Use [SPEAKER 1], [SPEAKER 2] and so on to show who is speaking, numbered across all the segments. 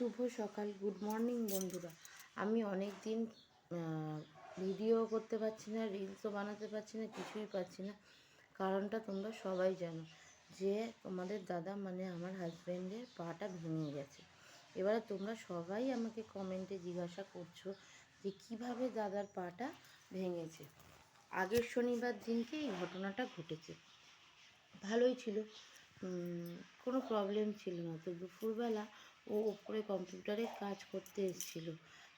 [SPEAKER 1] শুভ সকাল, good morning বন্ধুরা। আমি অনেক দিন ভিডিও করতে পারছি না, রিলসও বানাতে পারছি না, কিছুই পারছি না। কারণটা তোমরা সবাই জানো, যে তোমাদের দাদা মানে আমার হাজব্যান্ডের পাটা ভেঙে গেছে। এবারে তোমরা সবাই আমাকে কমেন্টে জিজ্ঞাসা করছো যে কিভাবে দাদার পাটা ভেঙেছে। আগের শনিবার দিনকে এই ঘটনাটা ঘটেছে। ভালোই ছিল, কোনো প্রবলেম ছিল না। তো দুপুরবেলা ও ওপরে কম্পিউটারে কাজ করতে এসেছিল।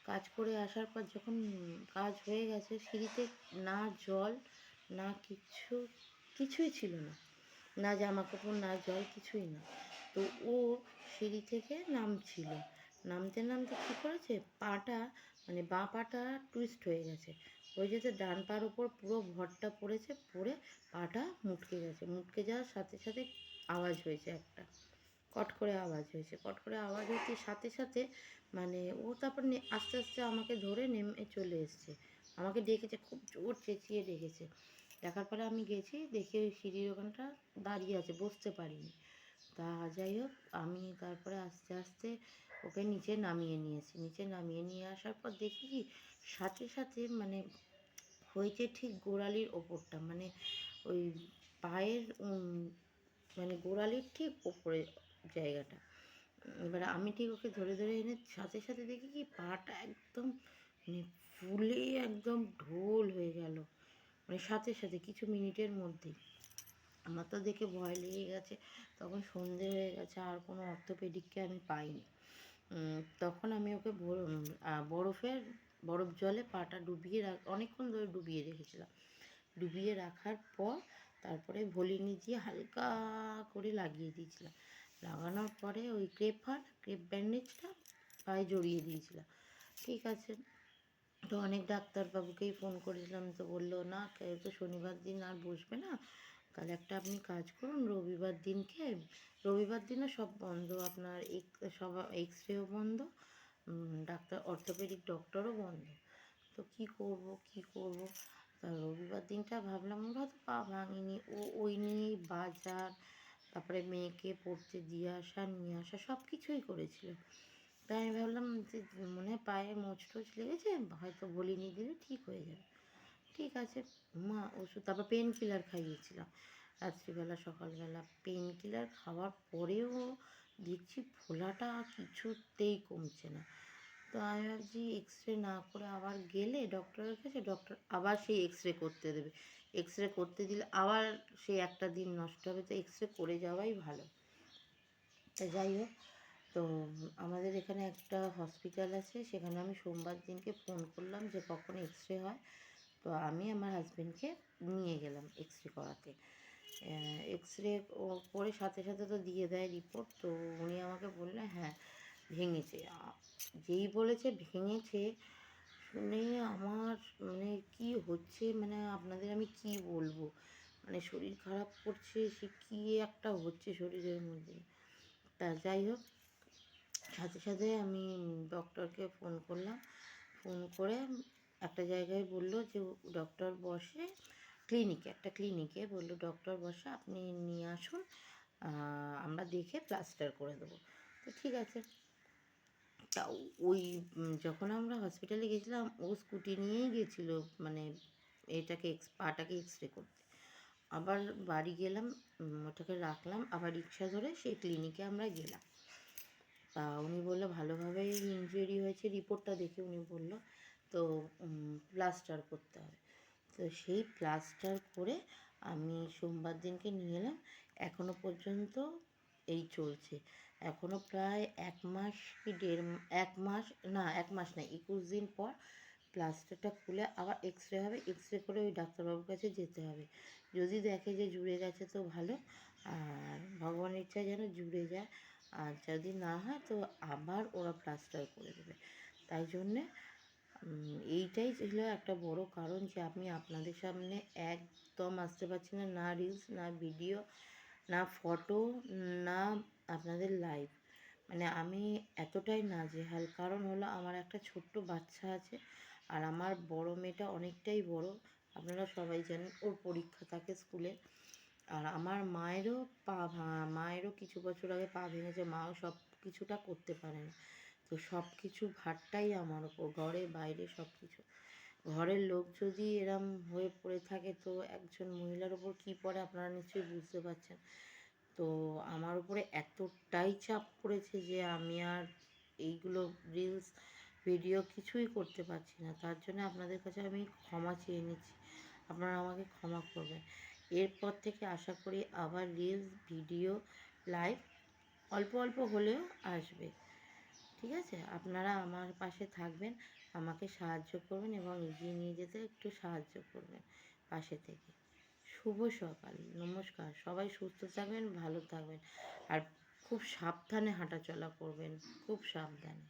[SPEAKER 1] কাজ করে আসার পর যখন কাজ হয়ে গেছে, সিঁড়িতে না জল না কিছুই ছিল না, না জামা কাপড় না জল, কিছুই না। তো ও সিঁড়ি থেকে নামছিল, নামতে নামতে কী করেছে, পাটা মানে বাঁ পাটা টুইস্ট হয়ে গেছে। ওই যে ডান পার ওপর পুরো ভরটা পড়েছে, পড়ে পাটা মুটকে গেছে। মুটকে যাওয়ার সাথে সাথে আওয়াজ হয়েছে, একটা কট করে আওয়াজ হয়েছে। কট করে আওয়াজ হতে সাথে সাথে মানে ও তারপর আস্তে আস্তে আমাকে ধরে নেমে চলে এসছে। আমাকে ডেকেছে, খুব জোর চেঁচিয়ে ডেকেছে। দেখার পরে আমি গেছি, দেখে ওই সিঁড়ির ওখানটা দাঁড়িয়ে আছে, বসতে পারিনি। তা যাই হোক, আমি তারপরে আস্তে আস্তে ওকে নিচে নামিয়ে নিয়েছি। নিচে নামিয়ে নিয়ে আসার পর দেখি কি, সাথে সাথে মানে হয়েছে ঠিক গোড়ালির ওপরটা, মানে ওই পায়ের মানে গোড়ালির ঠিক ওপরে জায়গাটা। এবারে আমি ঠিক ওকে ধরে ধরে এনে সাথে সাথে দেখি কি পাটা একদম মানে ফুলে একদম ঢোল হয়ে গেল, মানে সাথে সাথে কিছু মিনিটের মধ্যেই। আমার তো দেখে ভয় লেগে গেছে। তখন সন্ধে হয়ে গেছে, আর কোনো অর্থোপেডিককে আমি পাইনি। তখন আমি ওকে বরফ জলে পাটা ডুবিয়ে অনেকক্ষণ ধরে ডুবিয়ে রেখেছিলাম। ডুবিয়ে রাখার পর তারপরে ভলিনি দিয়ে হালকা করে লাগিয়ে দিয়েছিলাম। লাগানোর পরে ওই ক্রেপ ব্যান্ডেজটা পায়ে জড়িয়ে দিয়েছিলাম। ঠিক আছে, তো অনেক ডাক্তারবাবুকেই ফোন করেছিলাম, তো বললো না, তো শনিবার দিন আর বসবে না, তাহলে একটা আপনি কাজ করুন, রবিবার দিনও সব বন্ধ, আপনার সব এক্স রেও বন্ধ, ডাক্তার অর্থোপেডিক ডক্টরও বন্ধ। তো কী করব। তা রবিবার দিনটা ভাবলাম ওর হয়তো পা ভাঙেনি, ও ওই নিয়েই বাজার, তারপরে মেয়েকে পড়তে দিয়ে আসা নিয়ে আসা সব কিছুই করেছিল। তাই আমি ভাবলাম যে মনে হয় পায়ে মোচ টোচ লেগেছে, হয়তো বলিনি দিলে ঠিক হয়ে যাবে। ঠিক আছে, মা ওষুধ, তারপর পেন কিলার খাইয়েছিলাম রাত্রিবেলা সকালবেলা। পেন কিলার খাওয়ার পরেও দেখছি ফোলাটা কিছুতেই কমছে না। তো আমি ভাবছি এক্স রে না করে আবার গেলে ডক্টরের কাছে, ডক্টর আবার সেই এক্স রে করতে দেবে। এক্স রে করতে দিলে আবার সেই একটা দিন নষ্ট হবে, তো এক্স রে করে যাওয়াই ভালো। তা যাই হোক, তো আমাদের এখানে একটা হসপিটাল আছে, সেখানে আমি সোমবার দিনকে ফোন করলাম যে কখন এক্স রে হয়। তো আমি আমার হাজব্যান্ডকে নিয়ে গেলাম এক্স রে করাতে। এক্স রে করে সাথে সাথে তো দিয়ে দেয় রিপোর্ট। তো উনি আমাকে বললেন হ্যাঁ ভেঙেছে। যেই বলেছে ভেঙেছে, শুনে আমার মানে কি হচ্ছে, মানে আপনাদের আমি কি বলবো, মানে শরীর খারাপ করছে, সে কী একটা হচ্ছে শরীরের মধ্যে। তা যাই হোক, সাথে সাথে আমি ডক্টরকে ফোন করলাম। ফোন করে একটা জায়গায় বললো যে ডক্টর বসে একটা ক্লিনিকে বললো ডক্টর বসে, আপনি নিয়ে আসুন, আমরা দেখে প্লাস্টার করে দেবো। তো ঠিক আছে। তা ওই যখন আমরা হসপিটালে গেছিলাম, ও স্কুটি নিয়েই গেছিলো, মানে পাটাকে এক্স রে করতে। আবার বাড়ি গেলাম, ওটাকে রাখলাম, আবার রিক্সা ধরে সেই ক্লিনিকে আমরা গেলাম। তা উনি বললো ভালোভাবেই ইনজুরি হয়েছে, রিপোর্টটা দেখে উনি বললো তো প্লাস্টার করতে হবে। তো সেই প্লাস্টার করে আমি সোমবার দিনকে নিয়ে এলাম। এখনও পর্যন্ত এই চলছে। এখনও প্রায় 1 মাস কি 1 মাস, না 1 মাস না, 21 দিন পর প্লাস্টারটা খুলে আবার এক্স রে হবে। এক্স রে করে ওই ডাক্তারবাবুর কাছে যেতে হবে। যদি দেখে যে জুড়ে গেছে তো ভালো, আর ভগবানের ইচ্ছায় যেন জুড়ে যায়, আর যদি না হয় তো আবার ওরা প্লাস্টার করে দেবে। তাই জন্যে এইটাই ছিল একটা বড় কারণ যে আমি আপনাদের সামনে একদম আসতে পারছি না, না রিলস, না ভিডিও, না ফটো, না আপনাদের লাইভ। মানে আমি এতটাই নাজেহাল, কারণ হলো আমার একটা ছোট্ট বাচ্চা আছে, আর আমার বড় মেয়েটা অনেকটাই বড়, আপনারা সবাই জানেন, ওর পরীক্ষা থাকে স্কুলে। আর আমার মায়েরও মায়েরও কিছু বছর আগে পা ভেঙেছে, মাও সব কিছুটা করতে পারে না। তো সব কিছু ভারটাই আমার ওপর, ঘরে বাইরে সব কিছু। ঘরের লোক যদি এরম হয়ে পড়ে থাকে তো একজন মহিলার ওপর কী পড়ে আপনারা নিশ্চয়ই বুঝতে পারছেন। তো আমার উপরে এতটাই চাপ পড়েছে যে আমি আর এইগুলো রিলস ভিডিও কিছুই করতে পারছি না। তার জন্য আপনাদের কাছে আমি ক্ষমা চেয়ে নিচ্ছি, আপনারা আমাকে ক্ষমা করবেন। এরপর থেকে আশা করি আবার রিলস ভিডিও লাইভ অল্প অল্প হলেও আসবে। ঠিক আছে, আপনারা আমার পাশে থাকবেন, আমাকে সাহায্য করবেন এবং এগিয়ে নিয়ে যেতে একটু সাহায্য করবেন পাশে থেকে। শুভ সকাল, নমস্কার। সবাই সুস্থ থাকবেন, ভালো থাকবেন, আর খুব সাবধানে হাঁটাচলা করবেন, খুব সাবধানে।